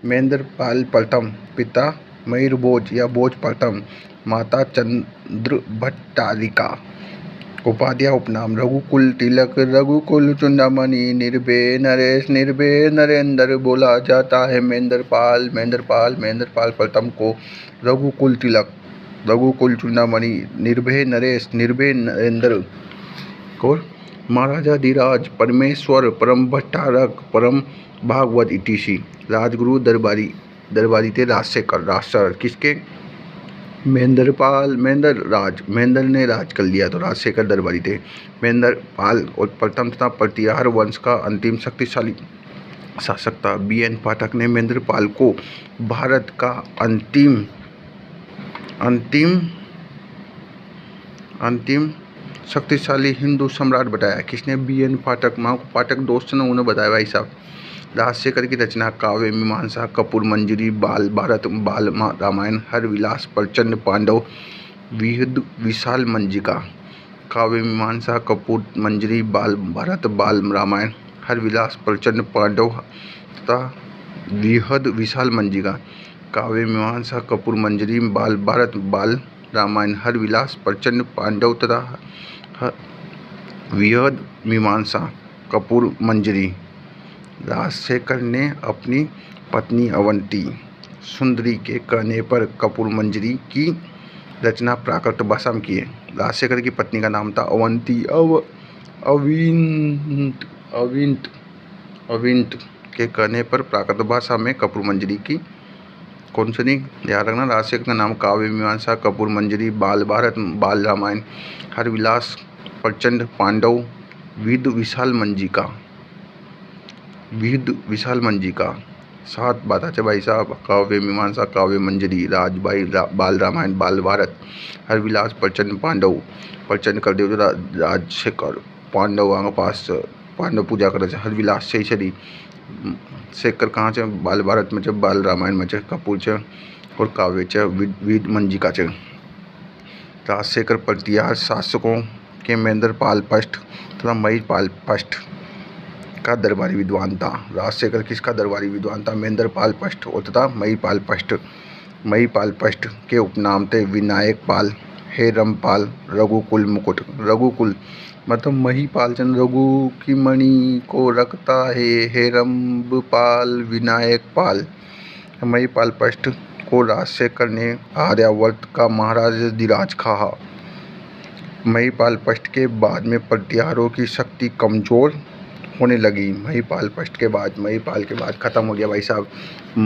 महेंद्रपाल प्रथम, पिता मयूरभोज या भोज प्रथम, माता चंद्रभट्टारिका। उपाधियाँ उपनाम: रघुकुल तिलक, रघुकुल चूड़ामणि, निर्भय नरेश, निर्भय नरेंद्र। बोला जाता है महेंद्रपाल प्रथम को रघुकुल तिलक, रघुकुल चूड़ामणि, निर्भय नरेश, निर्भय नरेंद्र को महाराजा धीराज, परमेश्वर, परम भट्टारक, परम भागवत इतिशी। राजगुरु दरबारी थे राजशेखर, राजसर किसके? महेंद्रपाल, महेंद्र ने राज कर लिया तो राजशेखर दरबारी थे। महेंद्रपाल और प्रथम तथा प्रतिहार वंश का अंतिम शक्तिशाली शासक था। BN पाठक ने महेंद्रपाल को भारत का अंतिम शक्तिशाली हिंदू सम्राट बताया। किसने? BN पाठक। माँ को पाठक दोस्त ने उन्हें बताया भाई साहब। राजशेखर की रचना: काव्य मीमांसा, कपूर मंजरी, बाल भारत, बाल रामायण, हर विलास, प्रचंड पांडव, विहद विशाल मंजिका। काव्य मीमांसा, कपूर मंजरी, बाल भारत, बाल रामायण, हर विलास, प्रचंड पांडव तथा विहद विशाल मंजिका। काव्य मीमांसा, कपूर मंजरी, बाल भारत, बाल रामायण, हर विलास, प्रचंड पांडव तथा विहद मीमांसा, कपूर मंजरी। राजशेखर ने अपनी पत्नी अवंती सुंदरी के कहने पर कपूर मंजरी की रचना प्राकृत भाषा में की है। राजशेखर की पत्नी का नाम था अवंती। अविंत के कहने पर प्राकृत भाषा में कपूर मंजरी की कौन सी नहीं याद रखना। राजशेखर का नाम काव्य मीमांसा, कपूर मंजरी, बाल भारत, बाल रामायण, हर विलास, प्रचंड पांडव, विहद विशाल मंजिका। 7 बातें थे भाई साहब। काव्य मीमांसा, काव्य मंजरी, बाल रामायण, बाल भारत, हर विलास, प्रचंड पांडव। प्रचंड कर दे राजशेखर पांडव पास पांडव पूजा करे हर विलास से छड़ी शेखर कहाँ से? बाल भारत में, बाल रामायण में, कपूर से और काव्य विद मंजिका से। राजशेखर प्रतिहार शासकों के महेंद्रपाल फर्स्ट तथा महीपाल फर्स्ट का दरबारी विद्वान था। राजशेखर किसका दरबारी विद्वान था? महेंद्रपाल फर्स्ट और तथा महीपाल फर्स्ट के उपनाम थे विनायक पाल, हेरमपाल, रघुकुल मुकुट। रघुकुल मतलब महीपाल चंद रघु की मणि को रखता है, हेरमपाल, विनायक पाल। महीपाल फर्स्ट को राजशेखर ने आर्यावर्त का महाराज धीराज कहा। महीपाल फर्स्ट के बाद में प्रतिहारों की शक्ति कमजोर होने लगी। महीपाल के बाद खत्म हो गया भाई साहब।